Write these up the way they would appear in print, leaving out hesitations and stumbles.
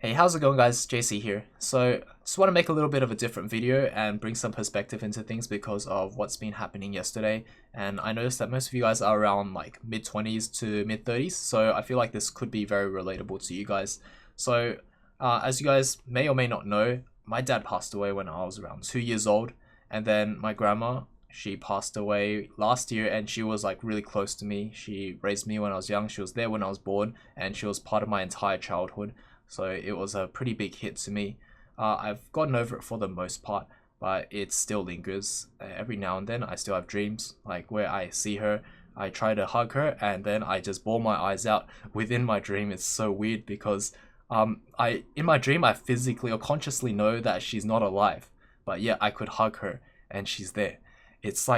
Hey, how's it going guys? JC here. So, just want to make a little bit of a different video and bring some perspective into things because of what's been happening yesterday. And I noticed that most of you guys are around like mid-20s to mid-30s, so I feel like this could be very relatable to you guys. So, as you guys may or may not know, my dad passed away when I was around 2 years old, and then my grandma, she passed away last year, and she was like really close to me. She raised me when I was young, she was there when I was born, and she was part of my entire childhood. So it was a pretty big hit to me. I've gotten over it for the most part, but it still lingers. Every now and then I still have dreams like where I see her, I try to hug her, and then I just bawl my eyes out within my dream. It's so weird because I in my dream I physically or consciously know that she's not alive, but yet I could hug her and she's there. It's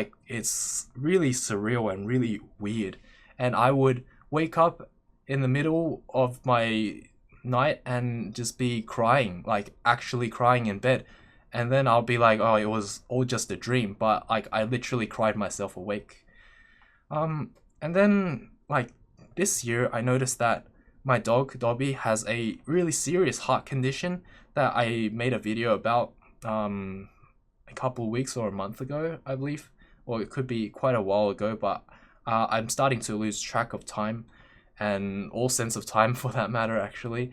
really surreal and really weird. And I would wake up in the middle of my night and just be crying, like actually crying in bed. And then I'll be like, oh, it was all just a dream, but like I literally cried myself awake. And then like this year I noticed that my dog Dobby has a really serious heart condition that I made a video about a couple weeks or a month ago, I believe, or it could be quite a while ago, but I'm starting to lose track of time and all sense of time for that matter actually.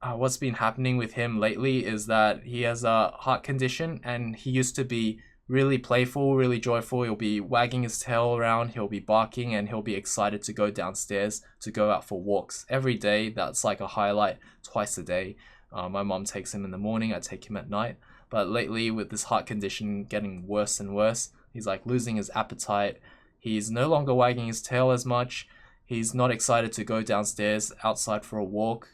What's been happening with him lately is that he has a heart condition, and he used to be really playful, really joyful. He'll be wagging his tail around, he'll be barking, and he'll be excited to go downstairs to go out for walks every day. That's like a highlight, twice a day. My mom takes him in the morning, I take him at night. But lately, with this heart condition getting worse and worse, he's like losing his appetite. He's no longer wagging his tail as much. He's not excited to go downstairs outside for a walk.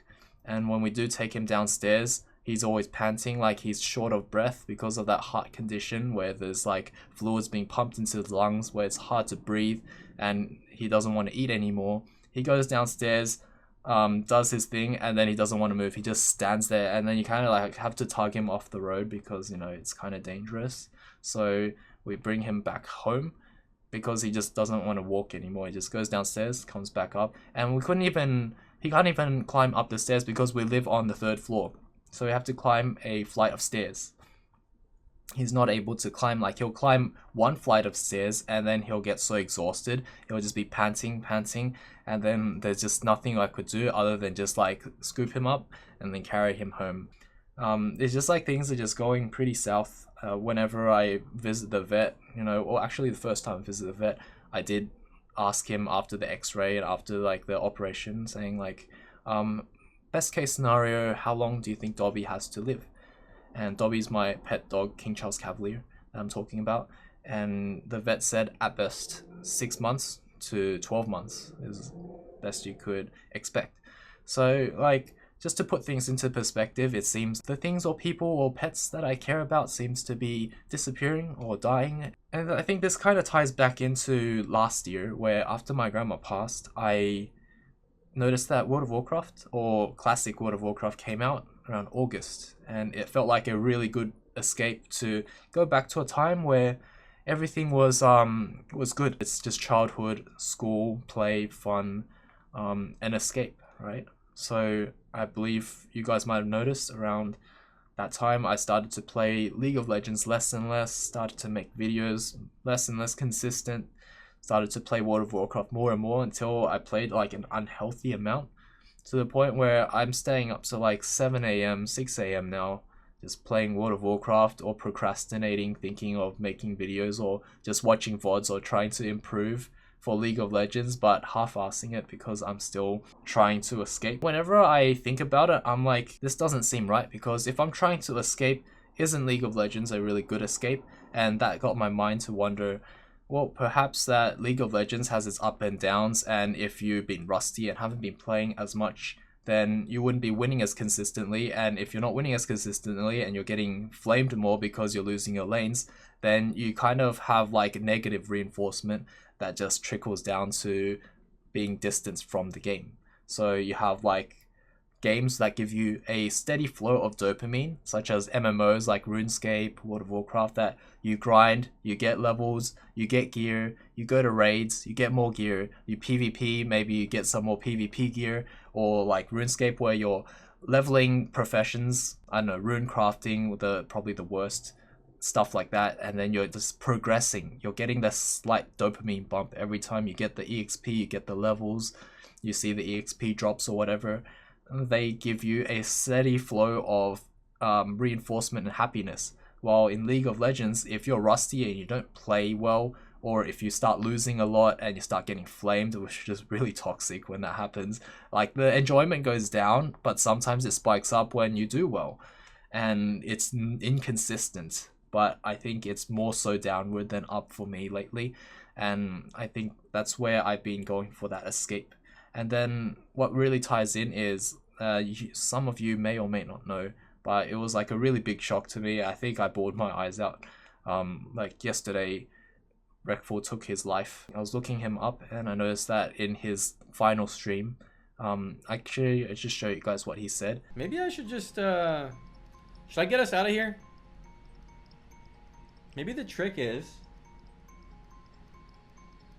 And when we do take him downstairs, he's always panting, like he's short of breath because of that heart condition where there's like fluids being pumped into his lungs where it's hard to breathe, and he doesn't want to eat anymore. He goes downstairs, does his thing, and then he doesn't want to move. He just stands there, and then you kind of like have to tug him off the road because, you know, it's kind of dangerous. So we bring him back home because he just doesn't want to walk anymore. He just goes downstairs, comes back up, and he can't even climb up the stairs because we live on the 3rd floor. So we have to climb a flight of stairs. He's not able to climb, like he'll climb one flight of stairs and then he'll get so exhausted. He'll just be panting, and then there's just nothing I could do other than just like scoop him up and then carry him home. It's just like things are just going pretty south. Whenever I visit the vet, you know, or actually the first time I visited the vet, I did ask him after the x-ray and after like the operation, saying like, best case scenario, how long do you think Dobby has to live? And Dobby's my pet dog, King Charles Cavalier, that I'm talking about. And the vet said at best 6 months to 12 months is best you could expect. So like, just to put things into perspective, it seems the things or people or pets that I care about seems to be disappearing or dying. And I think this kind of ties back into last year, where after my grandma passed, I noticed that World of Warcraft, or classic World of Warcraft, came out around August, and it felt like a really good escape to go back to a time where everything was good. It's just childhood, school, play, fun, and escape, right? So I believe you guys might have noticed around that time I started to play League of Legends less and less, started to make videos less and less consistent, started to play World of Warcraft more and more until I played like an unhealthy amount, to the point where I'm staying up to like 7 a.m., 6 a.m. now, just playing World of Warcraft, or procrastinating, thinking of making videos, or just watching VODs, or trying to improve for League of Legends, but half-assing it because I'm still trying to escape. Whenever I think about it, I'm like, this doesn't seem right, because if I'm trying to escape, isn't League of Legends a really good escape? And that got my mind to wonder, well, perhaps that League of Legends has its up and downs, and if you've been rusty and haven't been playing as much, then you wouldn't be winning as consistently. And if you're not winning as consistently and you're getting flamed more because you're losing your lanes, then you kind of have like negative reinforcement that just trickles down to being distanced from the game. So you have like games that give you a steady flow of dopamine, such as MMOs like Runescape, World of Warcraft, that you grind, you get levels, you get gear, you go to raids, you get more gear, you PvP, maybe you get some more PvP gear, or like RuneScape where you're leveling professions, I don't know, rune crafting, probably the worst, stuff like that, and then you're just progressing. You're getting this slight dopamine bump every time you get the EXP, you get the levels, you see the EXP drops or whatever. They give you a steady flow of reinforcement and happiness. While in League of Legends, if you're rusty and you don't play well, or if you start losing a lot and you start getting flamed, which is really toxic when that happens, like the enjoyment goes down, but sometimes it spikes up when you do well. And it's inconsistent, but I think it's more so downward than up for me lately. And I think that's where I've been going for that escape. And then what really ties in is, some of you may or may not know, but it was like a really big shock to me. I think I bawled my eyes out. Like yesterday, Rekful took his life. I was looking him up and I noticed that in his final stream, actually, I'll just show you guys what he said. Maybe I should just, should I get us out of here? Maybe the trick is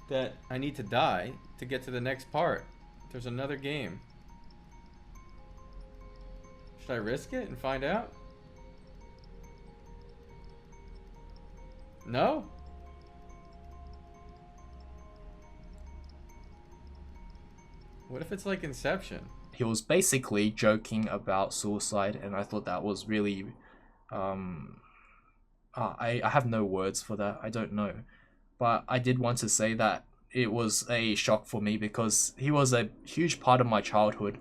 that I need to die to get to the next part. There's another game. Should I risk it and find out? No? What if it's like Inception? He was basically joking about suicide, and I thought that was really, I have no words for that. I don't know. But I did want to say that it was a shock for me because he was a huge part of my childhood.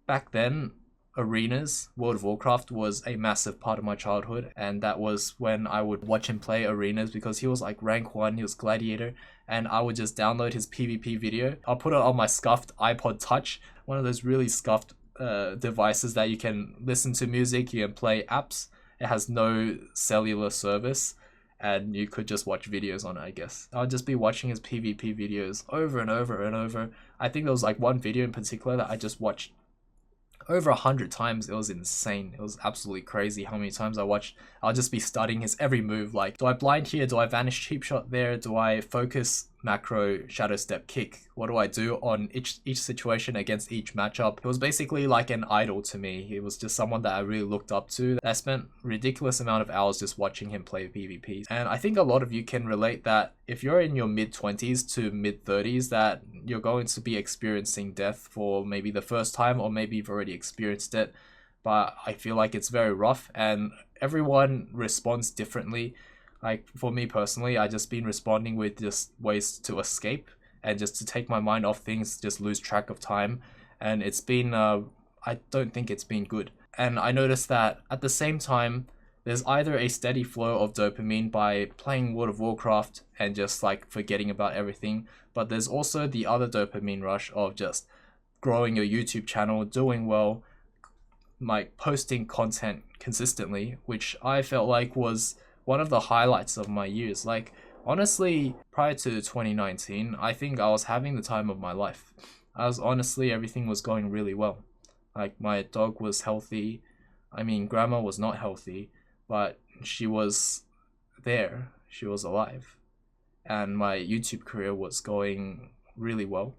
Back then, arenas, World of Warcraft was a massive part of my childhood, and that was when I would watch him play arenas because he was like rank 1, he was gladiator, and I would just download his PvP video. I'll put it on my scuffed iPod Touch, one of those really scuffed devices that you can listen to music, you can play apps. It has no cellular service, and you could just watch videos on it, I guess. I'll just be watching his PvP videos over and over and over. I think there was like one video in particular that I just watched over 100 times. It was insane. It was absolutely crazy how many times I watched. I'll just be studying his every move, like, do I blind here? Do I vanish cheap shot there? Do I focus macro shadow step kick? What do I do on each situation against each matchup? It was basically like an idol to me. He was just someone that I really looked up to. I spent ridiculous amount of hours just watching him play PvP. And I think a lot of you can relate that if you're in your mid-20s to mid-30s, that you're going to be experiencing death for maybe the first time, or maybe you've already experienced it. But I feel like it's very rough and everyone responds differently. Like for me personally, I just been responding with just ways to escape and just to take my mind off things, just lose track of time. And it's been, I don't think it's been good. And I noticed that at the same time, there's either a steady flow of dopamine by playing World of Warcraft and just like forgetting about everything, but there's also the other dopamine rush of just growing your YouTube channel, doing well, like posting content consistently, which I felt like was one of the highlights of my years. Like honestly, prior to 2019, I think I was having the time of my life. Honestly, everything was going really well. Like my dog was healthy. I mean, grandma was not healthy, but she was there. She was alive. And my YouTube career was going really well.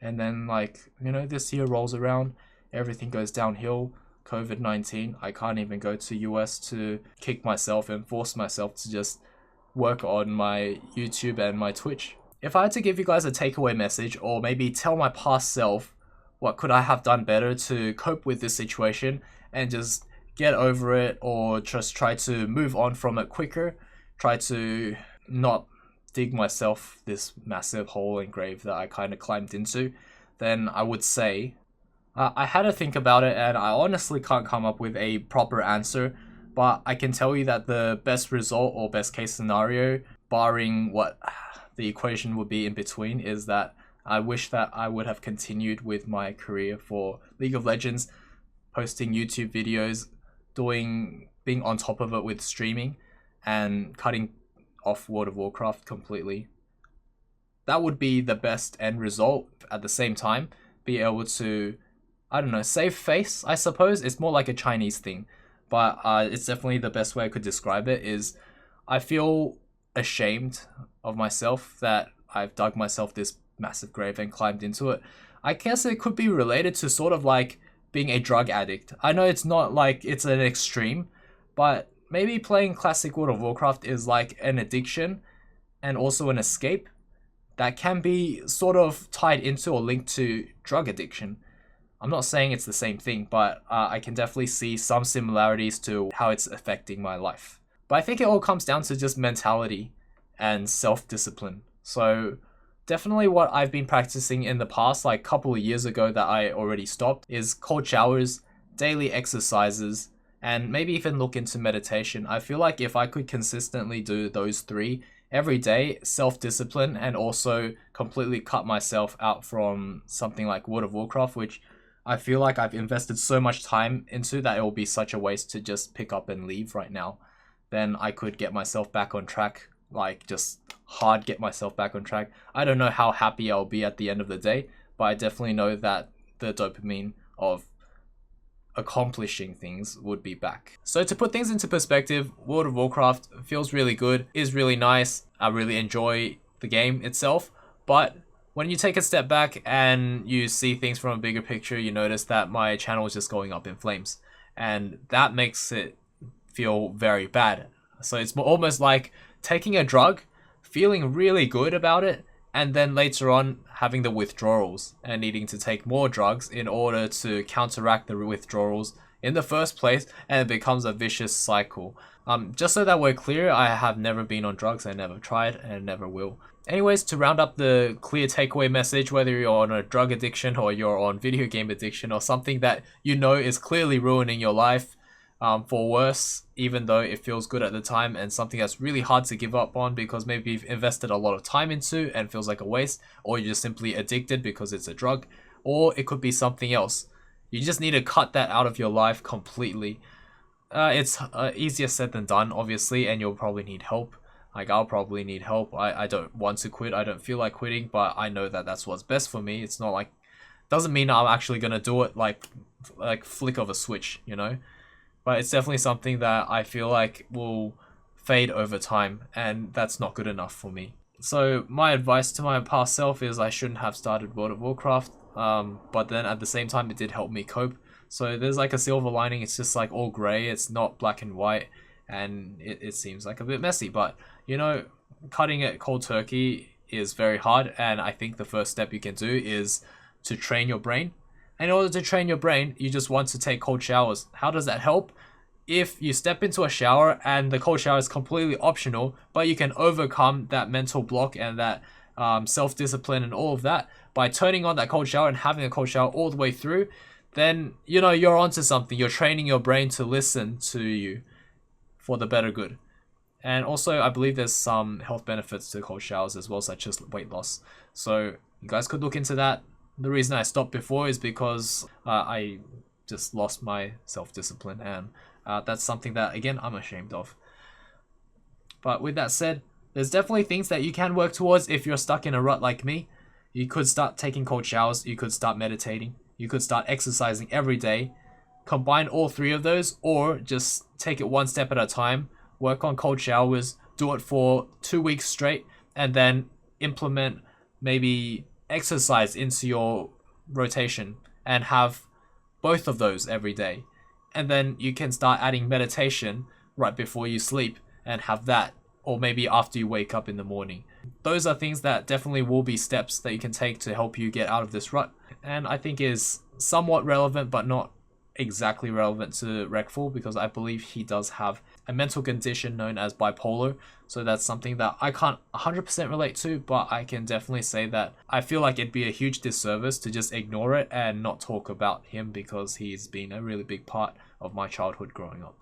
And then like, you know, this year rolls around, everything goes downhill. COVID-19, I can't even go to US to kick myself and force myself to just work on my YouTube and my Twitch. If I had to give you guys a takeaway message, or maybe tell my past self what could I have done better to cope with this situation and just get over it, or just try to move on from it quicker, try to not dig myself this massive hole and grave that I kind of climbed into, then I would say I had to think about it, and I honestly can't come up with a proper answer, but I can tell you that the best result or best case scenario, barring what the equation would be in between, is that I wish that I would have continued with my career for League of Legends, posting YouTube videos, being on top of it with streaming, and cutting off World of Warcraft completely. That would be the best end result. At the same time, be able to, I don't know, save face, I suppose. It's more like a Chinese thing, but it's definitely the best way I could describe it. Is I feel ashamed of myself that I've dug myself this massive grave and climbed into it. I guess it could be related to sort of like being a drug addict. I know it's not like it's an extreme, but maybe playing classic World of Warcraft is like an addiction and also an escape that can be sort of tied into or linked to drug addiction. I'm not saying it's the same thing, but I can definitely see some similarities to how it's affecting my life. But I think it all comes down to just mentality and self-discipline. So definitely what I've been practicing in the past, like a couple of years ago that I already stopped, is cold showers, daily exercises, and maybe even look into meditation. I feel like if I could consistently do those three every day, self-discipline, and also completely cut myself out from something like World of Warcraft, which I feel like I've invested so much time into that it will be such a waste to just pick up and leave right now, then I could get myself back on track, like just hard get myself back on track. I don't know how happy I'll be at the end of the day, but I definitely know that the dopamine of accomplishing things would be back. So to put things into perspective, World of Warcraft feels really good, is really nice. I really enjoy the game itself, but when you take a step back and you see things from a bigger picture, you notice that my channel is just going up in flames, and that makes it feel very bad. So it's almost like taking a drug, feeling really good about it, and then later on having the withdrawals and needing to take more drugs in order to counteract the withdrawals in the first place, and it becomes a vicious cycle. Just so that we're clear, I have never been on drugs, I never tried, and never will. Anyways, to round up the clear takeaway message, whether you're on a drug addiction or you're on video game addiction or something that you know is clearly ruining your life, for worse, even though it feels good at the time, and something that's really hard to give up on because maybe you've invested a lot of time into and feels like a waste, or you're just simply addicted because it's a drug, or it could be something else. You just need to cut that out of your life completely. It's easier said than done, obviously, and you'll probably need help. Like, I'll probably need help. I don't want to quit. I don't feel like quitting, but I know that that's what's best for me. It's not like, doesn't mean I'm actually gonna do it like flick of a switch, you know? But it's definitely something that I feel like will fade over time, and that's not good enough for me. So my advice to my past self is I shouldn't have started World of Warcraft, but then at the same time it did help me cope. So there's like a silver lining. It's just like all grey. It's not black and white, and it seems like a bit messy. But, you know, cutting it cold turkey is very hard, and I think the first step you can do is to train your brain. And in order to train your brain, you just want to take cold showers. How does that help? If you step into a shower and the cold shower is completely optional, but you can overcome that mental block and that self-discipline and all of that by turning on that cold shower and having a cold shower all the way through, then, you know, you're onto something. You're training your brain to listen to you for the better good. And also, I believe there's some health benefits to cold showers as well, such as weight loss. So you guys could look into that. The reason I stopped before is because I just lost my self-discipline, and that's something that, again, I'm ashamed of. But with that said, there's definitely things that you can work towards if you're stuck in a rut like me. You could start taking cold showers, you could start meditating, you could start exercising every day. Combine all three of those, or just take it one step at a time. Work on cold showers, do it for 2 weeks straight, and then implement maybe exercise into your rotation and have both of those every day. And then you can start adding meditation right before you sleep and have that, or maybe after you wake up in the morning. Those are things that definitely will be steps that you can take to help you get out of this rut, and I think is somewhat relevant but not exactly relevant to Rekful, because I believe he does have a mental condition known as bipolar. So that's something that I can't 100% relate to, but I can definitely say that I feel like it'd be a huge disservice to just ignore it and not talk about him, because he's been a really big part of my childhood growing up.